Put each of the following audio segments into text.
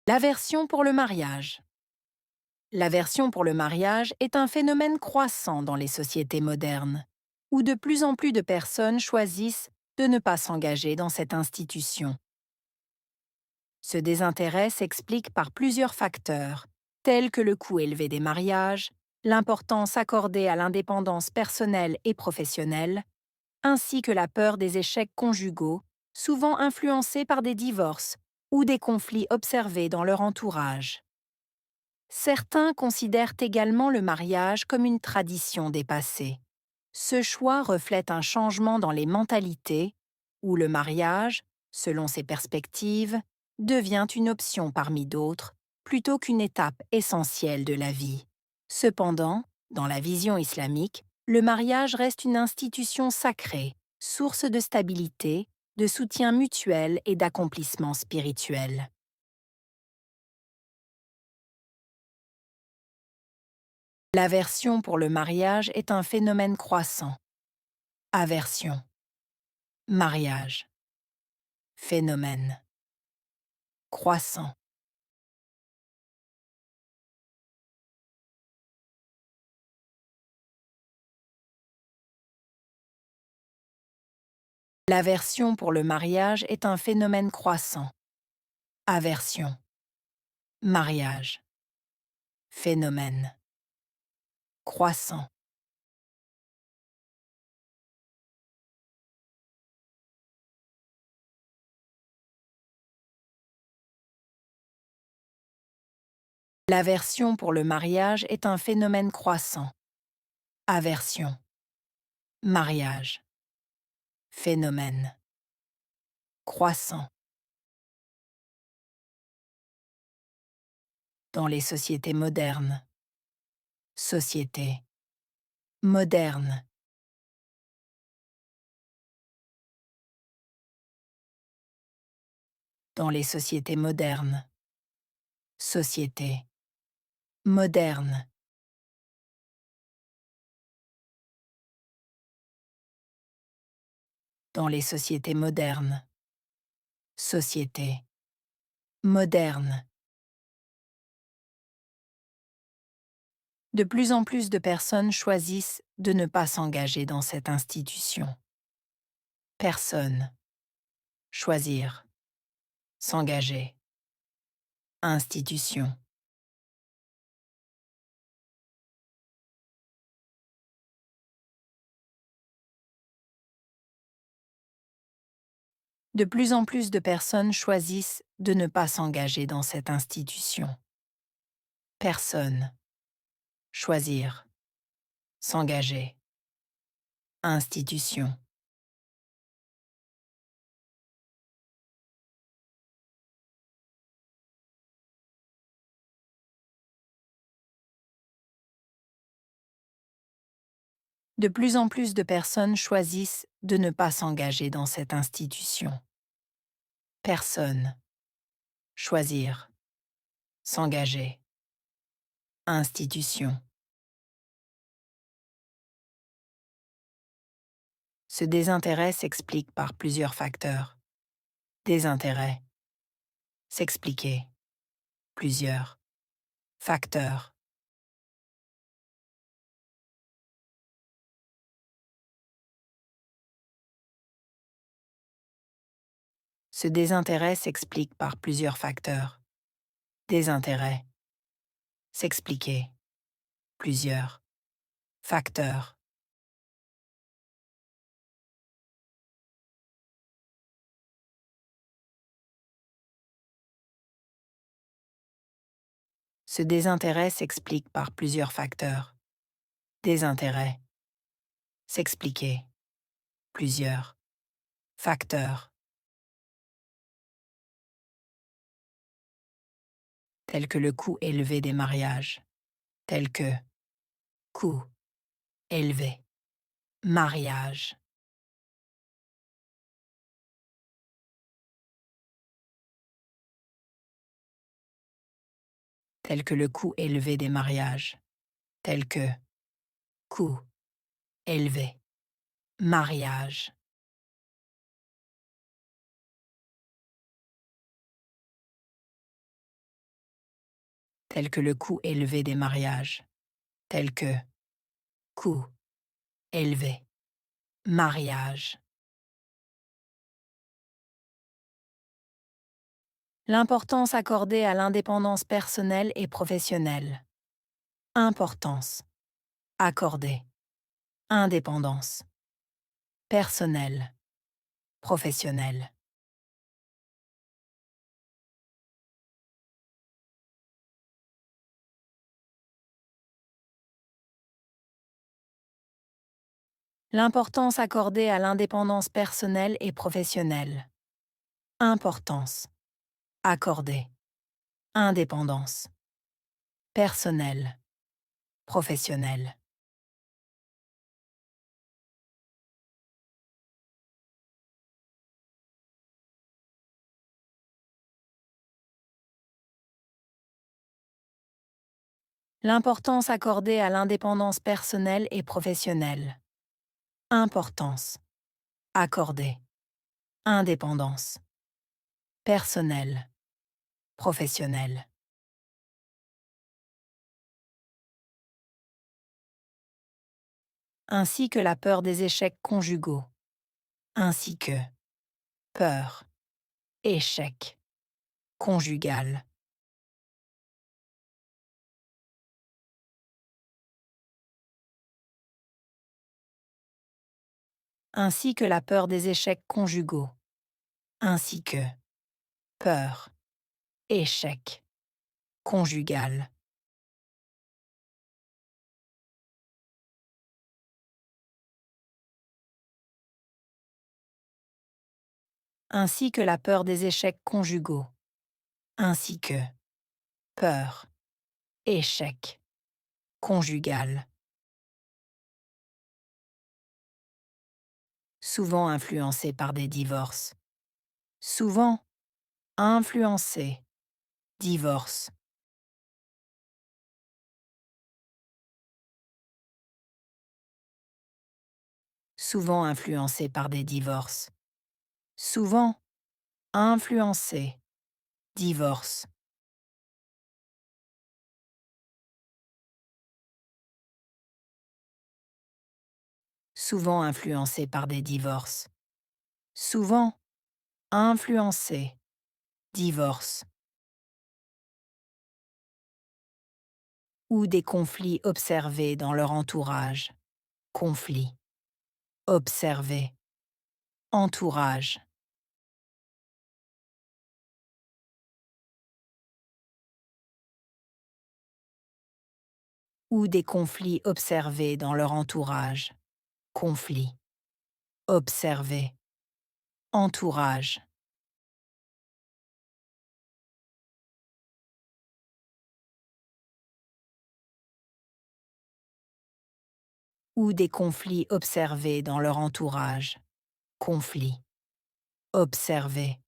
L'aversion pour le mariage. L'aversion pour le mariage est un phénomène croissant dans les sociétés modernes, où de plus en plus de personnes choisissent de ne pas s'engager dans cette institution. Ce désintérêt s'explique par plusieurs facteurs, tels que le coût élevé des mariages, l'importance accordée à l'indépendance personnelle et professionnelle, ainsi que la peur des échecs conjugaux, souvent influencés par des divorces ou des conflits observés dans leur entourage. Certains considèrent également le mariage comme une tradition dépassée. Ce choix reflète un changement dans les mentalités, où le mariage, selon ses perspectives, devient une option parmi d'autres, plutôt qu'une étape essentielle de la vie. Cependant, dans la vision islamique, le mariage reste une institution sacrée, source de stabilité, de soutien mutuel et d'accomplissement spirituel. L'aversion pour le mariage est un phénomène croissant. Aversion, mariage, phénomène, croissant. L'aversion pour le mariage est un phénomène croissant. Aversion, mariage, phénomène, croissant. L'aversion pour le mariage est un phénomène croissant. Aversion, mariage, phénomène, croissant. Dans les sociétés modernes. Société moderne. Dans les sociétés modernes. Société moderne. Dans les sociétés modernes. Société moderne. De plus en plus de personnes choisissent de ne pas s'engager dans cette institution. Personne. Choisir. S'engager. Institution. De plus en plus de personnes choisissent de ne pas s'engager dans cette institution. Personne. Choisir. S'engager. Institution. De plus en plus de personnes choisissent de ne pas s'engager dans cette institution. Personne. Choisir. S'engager. Institution. Ce désintérêt s'explique par plusieurs facteurs. Désintérêt. S'expliquer. Plusieurs. Facteurs. Ce désintérêt s'explique par plusieurs facteurs. Désintérêt. S'expliquer. Plusieurs. Facteurs. Ce désintérêt s'explique par plusieurs facteurs. Désintérêt. S'expliquer. Plusieurs. Facteurs. Tels que le coût élevé des mariages. Tels que coût élevé. Mariage. Tels que le coût élevé des mariages. Tels que coût élevé. Mariage. tels que le coût élevé des mariages, tels que coût élevé, mariage. L'importance accordée à l'indépendance personnelle et professionnelle. Importance. Accordée. Indépendance. Personnelle. Professionnelle. L'importance accordée à l'indépendance personnelle et professionnelle. Importance. Accordée. Indépendance. Personnelle. Professionnelle. L'importance accordée à l'indépendance personnelle et professionnelle. Importance. Accordée. Indépendance. Personnelle. Professionnelle. Ainsi que la peur des échecs conjugaux. Ainsi que peur, échec, conjugal. Ainsi que la peur des échecs conjugaux. Ainsi que peur, échec, conjugal. Ainsi que la peur des échecs conjugaux. Ainsi que peur, échec, conjugal. Souvent influencé par des divorces. Souvent influencé. Divorce. Souvent influencé par des divorces. Souvent influencé. Divorce. Souvent influencé par des divorces. Souvent influencé. Divorce. Ou des conflits observés dans leur entourage. Conflits. Observés. Entourage. Ou des conflits observés dans leur entourage. Conflits. Observés. Entourage. Ou des conflits observés dans leur entourage. Conflits. Observés.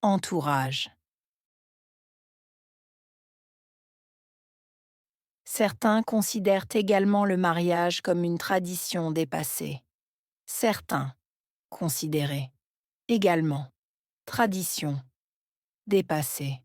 Entourage. Certains considèrent également le mariage comme une tradition dépassée. Certains considérer également tradition dépassée.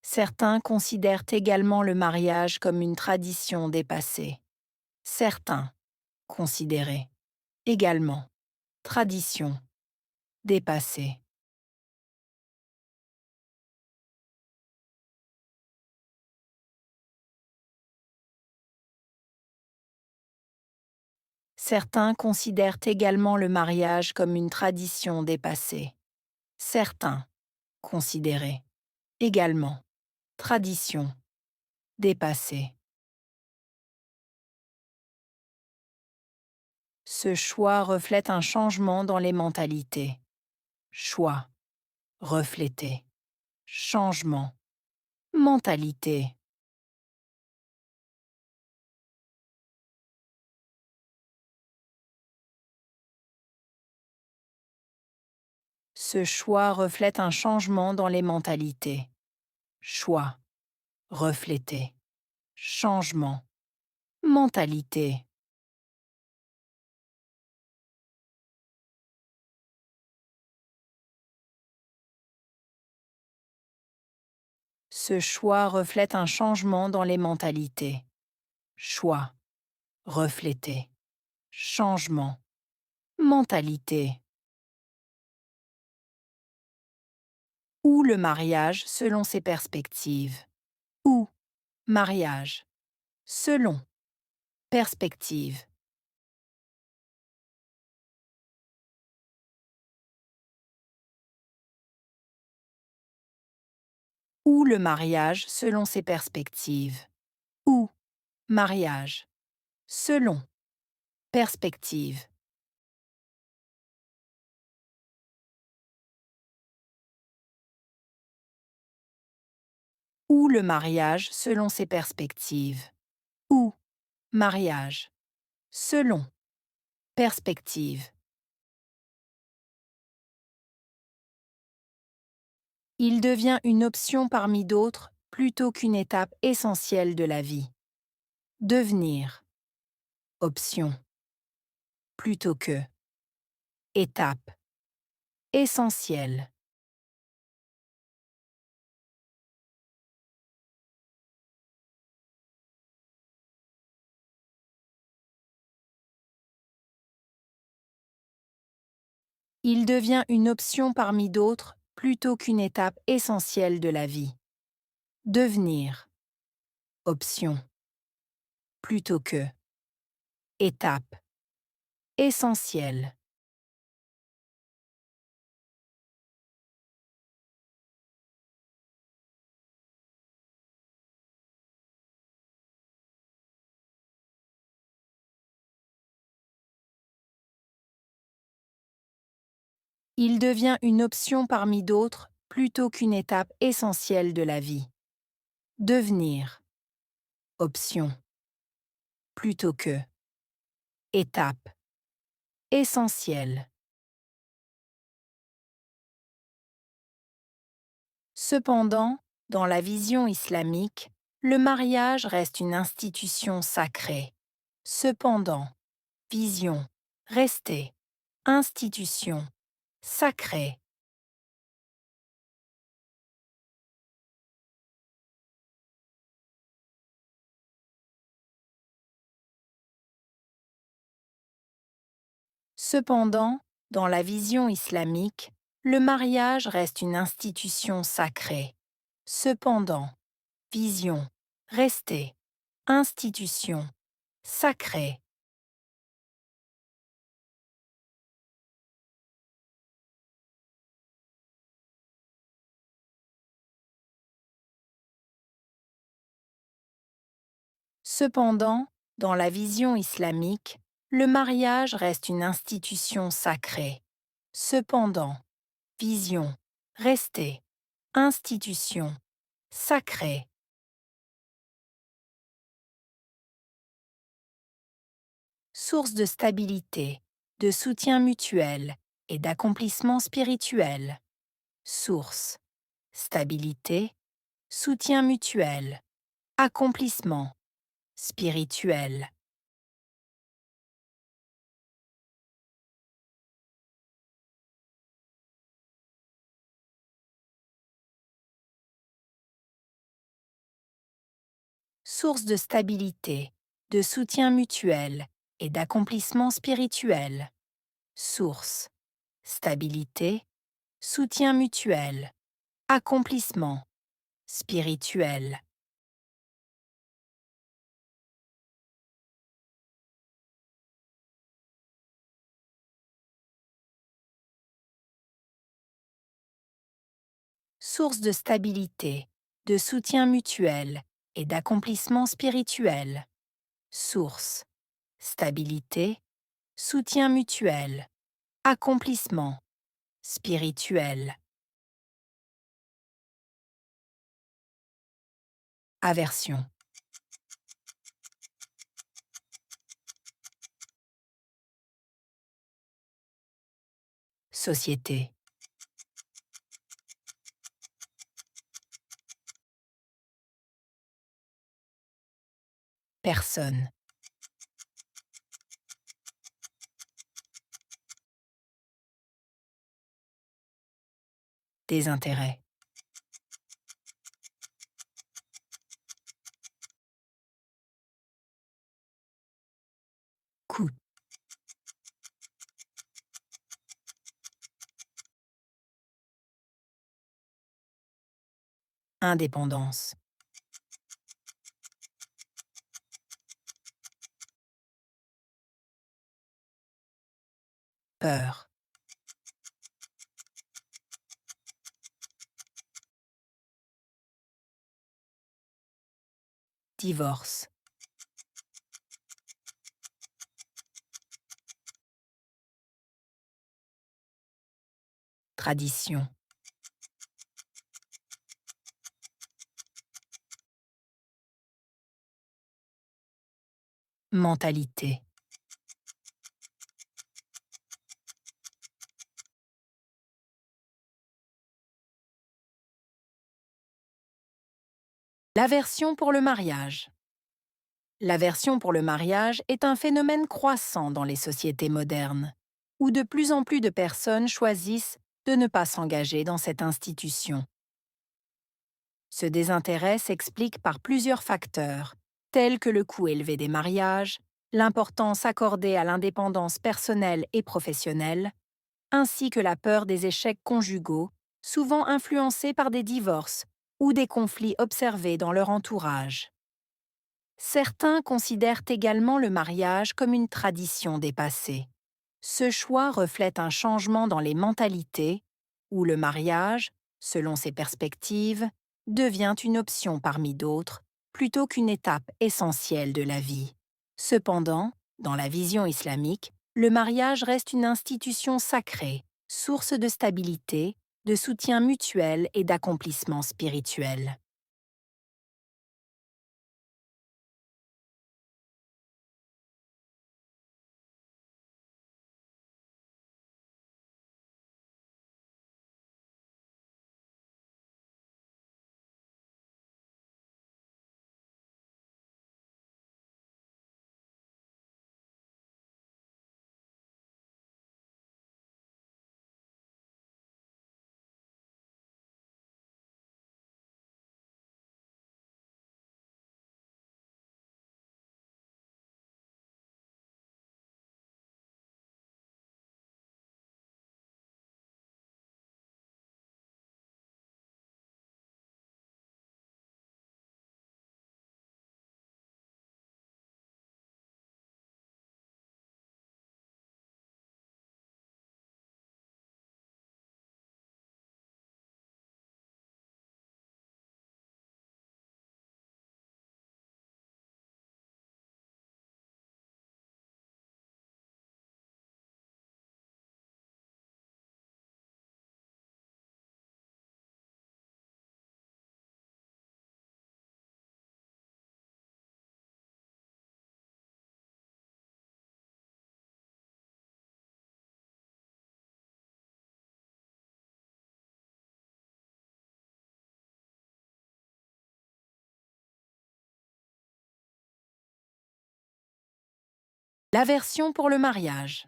Certains considèrent également le mariage comme une tradition dépassée. Certains considérer également tradition dépassée. Certains considèrent également le mariage comme une tradition dépassée. Certains considérer également tradition dépassée. Ce choix reflète un changement dans les mentalités. Choix, refléter, changement, mentalité. Ce choix reflète un changement dans les mentalités. Choix, refléter, changement, mentalité. Ce choix reflète un changement dans les mentalités. Choix, refléter, changement, mentalité. Ou le mariage selon ses perspectives. Ou mariage, selon, perspective. Ou le mariage selon ses perspectives. Ou mariage, selon, perspective. Ou le mariage selon ses perspectives. Ou mariage, selon, perspective. Il devient une option parmi d'autres plutôt qu'une étape essentielle de la vie. Devenir, option, plutôt que, étape, essentielle. Il devient une option parmi d'autres plutôt qu'une étape essentielle de la vie. Devenir, option, plutôt que, étape, essentielle. Il devient une option parmi d'autres plutôt qu'une étape essentielle de la vie. Devenir, option, plutôt que, étape, essentielle. Cependant, dans la vision islamique, le mariage reste une institution sacrée. Cependant, vision, rester, institution, sacrée. Cependant, dans la vision islamique, le mariage reste une institution sacrée. Cependant, vision, rester, institution, sacrée. Cependant, dans la vision islamique, le mariage reste une institution sacrée. Cependant, vision, rester, institution, sacrée. Source de stabilité, de soutien mutuel et d'accomplissement spirituel. Source, stabilité, soutien mutuel, accomplissement spirituel. Source de stabilité, de soutien mutuel et d'accomplissement spirituel. Source, stabilité, soutien mutuel, accomplissement spirituel. Source de stabilité, de soutien mutuel et d'accomplissement spirituel. Source, stabilité, soutien mutuel, accomplissement spirituel. Aversion. Société. Personne. Désintérêt. Coût. Indépendance. Peur. Divorce. Tradition. Mentalité. L'aversion pour le mariage. L'aversion pour le mariage est un phénomène croissant dans les sociétés modernes, où de plus en plus de personnes choisissent de ne pas s'engager dans cette institution. Ce désintérêt s'explique par plusieurs facteurs, tels que le coût élevé des mariages, l'importance accordée à l'indépendance personnelle et professionnelle, ainsi que la peur des échecs conjugaux, souvent influencés par des divorces ou des conflits observés dans leur entourage. Certains considèrent également le mariage comme une tradition dépassée. Ce choix reflète un changement dans les mentalités, où le mariage, selon ses perspectives, devient une option parmi d'autres, plutôt qu'une étape essentielle de la vie. Cependant, dans la vision islamique, le mariage reste une institution sacrée, source de stabilité, de soutien mutuel et d'accomplissement spirituel. L'aversion pour le mariage.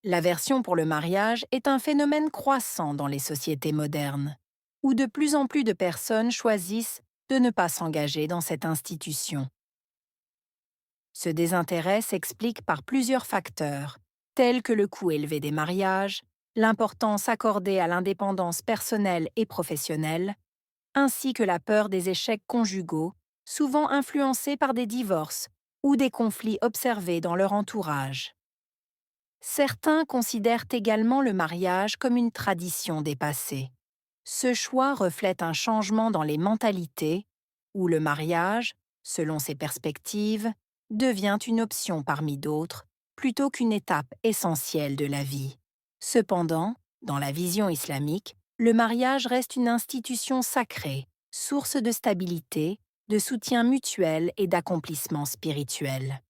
L'aversion pour le mariage est un phénomène croissant dans les sociétés modernes, où de plus en plus de personnes choisissent de ne pas s'engager dans cette institution. Ce désintérêt s'explique par plusieurs facteurs, tels que le coût élevé des mariages, l'importance accordée à l'indépendance personnelle et professionnelle, ainsi que la peur des échecs conjugaux, souvent influencés par des divorces ou des conflits observés dans leur entourage. Certains considèrent également le mariage comme une tradition dépassée. Ce choix reflète un changement dans les mentalités, où le mariage, selon ses perspectives, devient une option parmi d'autres, plutôt qu'une étape essentielle de la vie. Cependant, dans la vision islamique, le mariage reste une institution sacrée, source de stabilité, de soutien mutuel et d'accomplissement spirituel.